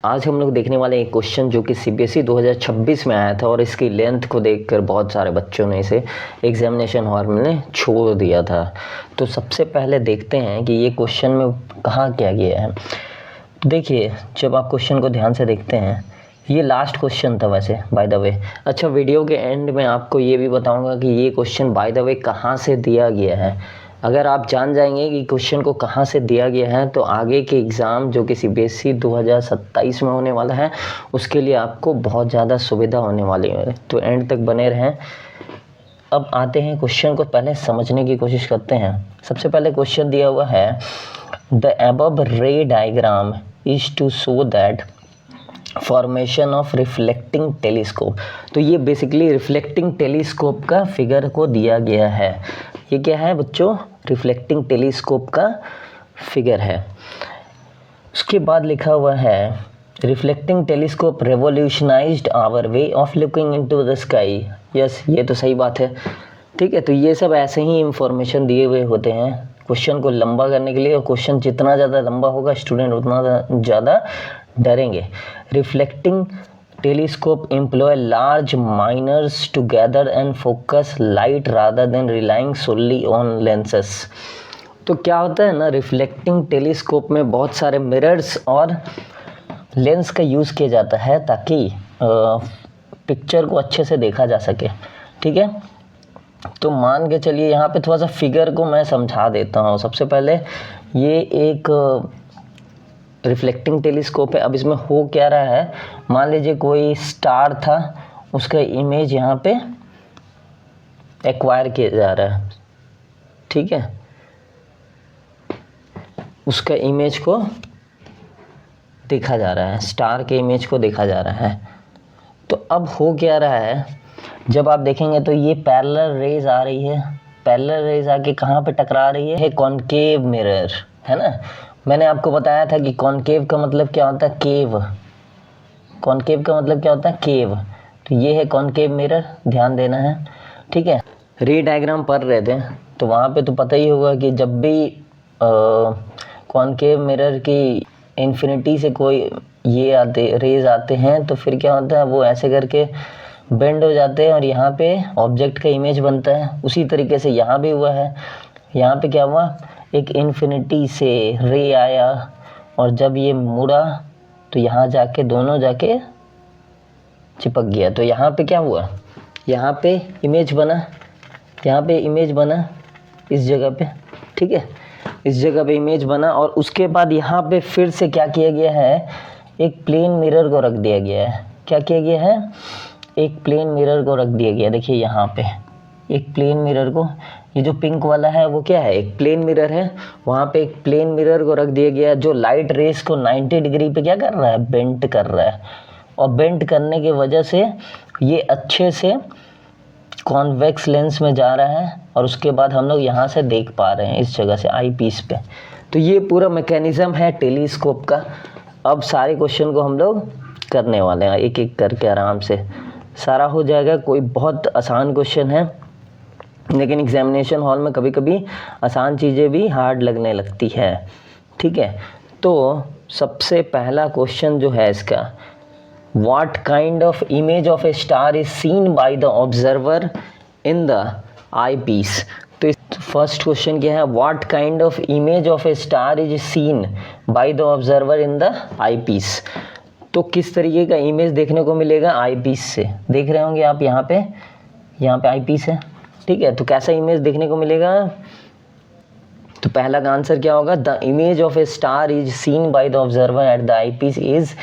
आज हम लोग देखने वाले एक क्वेश्चन जो कि सीबीएसई 2026 में आया था और इसकी लेंथ को देखकर बहुत सारे बच्चों ने इसे एग्जामिनेशन हॉल में छोड़ दिया था। तो सबसे पहले देखते हैं कि ये क्वेश्चन में कहाँ क्या गया है। तो देखिए, जब आप क्वेश्चन को ध्यान से देखते हैं, ये लास्ट क्वेश्चन था वैसे बाय द वे। अच्छा, वीडियो के एंड में आपको ये भी बताऊँगा कि ये क्वेश्चन बाय द वे कहाँ से दिया गया है। अगर आप जान जाएंगे कि क्वेश्चन को कहाँ से दिया गया है तो आगे के एग्ज़ाम जो कि सीबीएसई 2027 में होने वाला है उसके लिए आपको बहुत ज़्यादा सुविधा होने वाली है। तो एंड तक बने रहें। अब आते हैं क्वेश्चन को पहले समझने की कोशिश करते हैं। सबसे पहले क्वेश्चन दिया हुआ है, the above ray diagram is to show that formation of reflecting telescope. तो ये बेसिकली रिफ्लेक्टिंग टेलीस्कोप का फिगर को दिया गया है। ये क्या है बच्चों? रिफ्लेक्टिंग टेलीस्कोप का फिगर है। उसके बाद लिखा हुआ है, reflecting telescope revolutionised our way of looking into the sky. Yes, ये तो सही बात है। ठीक है, तो ये सब ऐसे ही इंफॉर्मेशन दिए हुए होते हैं क्वेश्चन को लंबा करने के लिए, और क्वेश्चन जितना ज़्यादा लंबा होगा स्टूडेंट उतना ज़्यादा डरेंगे। Reflecting telescope employ large mirrors to gather and focus light rather than relying solely on lenses। तो क्या होता है ना, रिफ्लेक्टिंग टेलीस्कोप में बहुत सारे मिरर्स और लेंस का यूज़ किया जाता है ताकि पिक्चर को अच्छे से देखा जा सके। ठीक है, तो मान के चलिए यहाँ पे थोड़ा सा फिगर को मैं समझा देता हूँ। सबसे पहले ये एक रिफ्लेक्टिंग टेलीस्कोप है। अब इसमें हो क्या रहा है, मान लीजिए कोई स्टार था, उसका इमेज यहाँ पे एक्वायर किया जा रहा है। ठीक है, उसका इमेज को देखा जा रहा है, स्टार के इमेज को देखा जा रहा है। तो अब हो क्या रहा है, जब आप देखेंगे तो ये पैरेलल रेज आ रही है। पैरेलल रेज आके कहाँ पे टकरा रही है? कॉनकेव मिरर, है ना। मैंने आपको बताया था कि कॉनकेव का मतलब क्या होता है? केव। कॉनकेव का मतलब क्या होता है? केव। तो ये है कॉनकेव मिरर, ध्यान देना है। ठीक है, रे डायग्राम पढ़ रहे थे तो वहाँ पे तो पता ही होगा कि जब भी कॉनकेव मिरर की इन्फिनिटी से कोई ये आते रेज आते हैं तो फिर क्या होता है, वो ऐसे करके बेंड हो जाते हैं और यहाँ पे ऑब्जेक्ट का इमेज बनता है। उसी तरीके से यहाँ भी हुआ है। यहाँ पे क्या हुआ, एक इन्फिनिटी से रे आया और जब ये मुड़ा तो यहाँ जाके दोनों जाके चिपक गया। तो यहाँ पे क्या हुआ, यहाँ पे इमेज बना, यहाँ पे इमेज बना इस जगह पे। ठीक है, इस जगह पे इमेज बना और उसके बाद यहाँ पे फिर से क्या किया गया है, एक प्लेन मिरर को रख दिया गया है। क्या किया गया है? एक प्लेन मिरर को रख दिया गया। देखिए यहाँ पे एक प्लेन मिरर को, ये जो पिंक वाला है वो क्या है? एक प्लेन मिरर है। वहाँ पे एक प्लेन मिरर को रख दिया गया जो लाइट रेस को 90 डिग्री पे क्या कर रहा है? बेंट कर रहा है। और बेंट करने की वजह से ये अच्छे से कॉन्वेक्स लेंस में जा रहा है और उसके बाद हम लोग यहाँ से देख पा रहे हैं इस जगह से आई पीस पे। तो ये पूरा मैकेनिज्म है टेलीस्कोप का। अब सारे क्वेश्चन को हम लोग करने वाले हैं एक एक करके, आराम से सारा हो जाएगा। कोई बहुत आसान क्वेश्चन है लेकिन एग्जामिनेशन हॉल में कभी कभी आसान चीज़ें भी हार्ड लगने लगती है। ठीक है, तो सबसे पहला क्वेश्चन जो है इसका, what kind of image of a star is seen by the observer in the eyepiece. तो फर्स्ट क्वेश्चन क्या है, what kind of image of a star is seen by the observer in the eyepiece. तो किस तरीके का image देखने को मिलेगा आई पीस से? देख रहे होंगे आप यहाँ पे आई पीस है। ठीक है, तो कैसा इमेज देखने को मिलेगा? तो पहला का आंसर क्या होगा, the image of a star is seen by the observer at the eyepiece is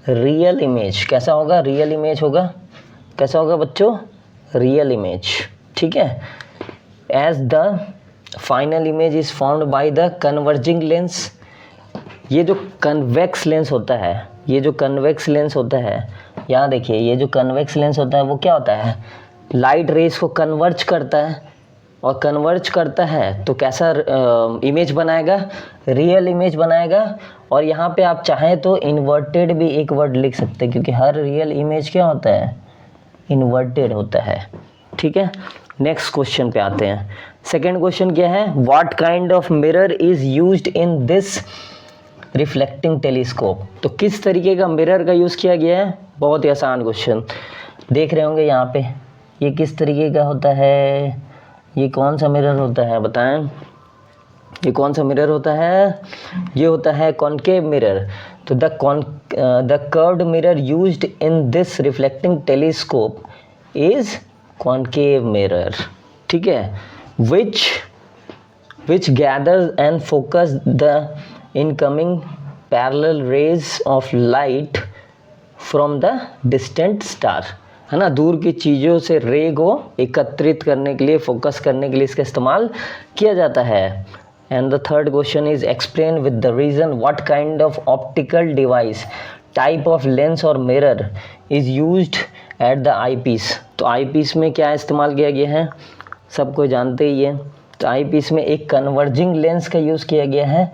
real image. कैसा होगा? रियल इमेज होगा। कैसा होगा बच्चों? Real image. ठीक है, as the final image is formed by the converging lens. ये जो कन्वेक्स लेंस होता है, ये जो कन्वेक्स लेंस होता है, यहाँ देखिए, ये जो कन्वेक्स लेंस होता है वो क्या होता है? लाइट रेस को कन्वर्ज करता है और कन्वर्ज करता है तो कैसा इमेज बनाएगा? रियल इमेज बनाएगा। और यहाँ पे आप चाहें तो इन्वर्टेड भी एक वर्ड लिख सकते हैं क्योंकि हर रियल इमेज क्या होता है? इन्वर्टेड होता है। ठीक है, नेक्स्ट क्वेश्चन पे आते हैं। सेकेंड क्वेश्चन क्या है, what kind of mirror is used in this reflecting telescope. तो किस तरीके का मिरर का यूज़ किया गया है? बहुत ही आसान क्वेश्चन देख रहे होंगे यहाँ पे। ये किस तरीके का होता है? ये कौन सा मिरर होता है बताएं? ये कौन सा मिरर होता है? ये होता है कॉनकेव मिरर। तो the curved mirror used in this reflecting telescope is concave mirror, ठीक है, which gathers and focus the incoming parallel rays of light from the distant star, है ना। दूर की चीज़ों से रे को एकत्रित करने के लिए, फोकस करने के लिए इसका इस्तेमाल किया जाता है। And the third question is explain with the reason what kind of optical device type of lens और mirror is used at the eyepiece. तो आई पीस में क्या इस्तेमाल किया गया है? सबको जानते ही है। तो आई पीस में एक कन्वर्जिंग लेंस का यूज़ किया गया है।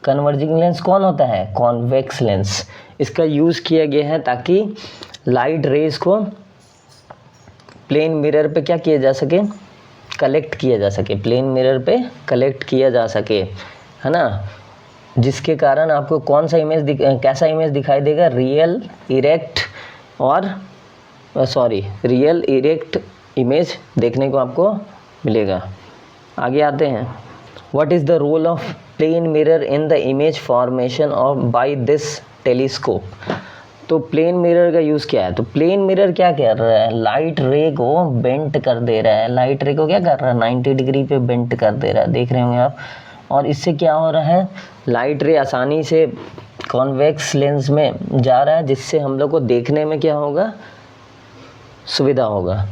कन्वर्जिंग लेंस कौन होता है? Convex lens. इसका यूज़ किया गया है ताकि लाइट रेज को प्लेन मिरर पे क्या किया जा सके? कलेक्ट किया जा सके, प्लेन मिरर पे कलेक्ट किया जा सके, है ना। जिसके कारण आपको कौन सा इमेज कैसा इमेज दिखाई देगा? रियल इरेक्ट इमेज देखने को आपको मिलेगा। आगे आते हैं। What is the role of plane mirror in the image formation of by this telescope. तो प्लेन मिरर का यूज़ क्या है? तो प्लेन मिरर क्या कर रहा है? लाइट रे को बेंट कर दे रहा है। लाइट रे को क्या कर रहा है? 90 डिग्री पे बेंट कर दे रहा है, देख रहे होंगे आप। और इससे क्या हो रहा है? लाइट रे आसानी से कॉन्वेक्स लेंस में जा रहा है, जिससे हम लोग को देखने में क्या होगा? सुविधा होगा।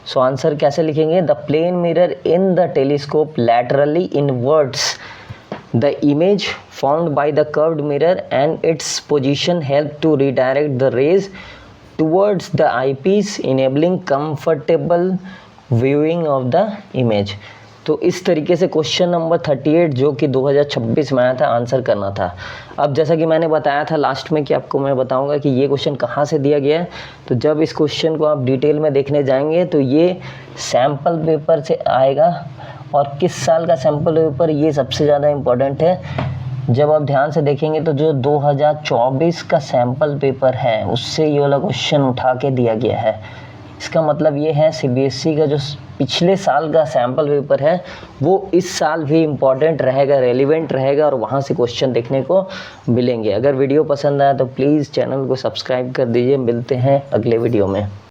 सो आंसर कैसे लिखेंगे? The plane mirror in the telescope laterally inverts the image formed by the curved mirror and its position help to redirect the rays towards the eyepiece enabling comfortable viewing of the image। तो इस तरीके से question number 38 जो कि 2026 में आया था, answer करना था। अब जैसा कि मैंने बताया था लास्ट में कि आपको मैं बताऊंगा कि ये क्वेश्चन कहाँ से दिया गया है। तो जब इस क्वेश्चन को आप डिटेल में देखने जाएंगे तो ये सैम्पल पेपर से आएगा। और किस साल का सैम्पल पेपर, ये सबसे ज़्यादा इम्पोर्टेंट है। जब आप ध्यान से देखेंगे तो जो 2024 का सैम्पल पेपर है उससे ये वाला क्वेश्चन उठा के दिया गया है। इसका मतलब ये है सीबीएसई का जो पिछले साल का सैम्पल पेपर है वो इस साल भी इम्पॉर्टेंट रहेगा, रेलिवेंट रहेगा और वहाँ से क्वेश्चन देखने को मिलेंगे। अगर वीडियो पसंद आया तो प्लीज़ चैनल को सब्सक्राइब कर दीजिए। मिलते हैं अगले वीडियो में।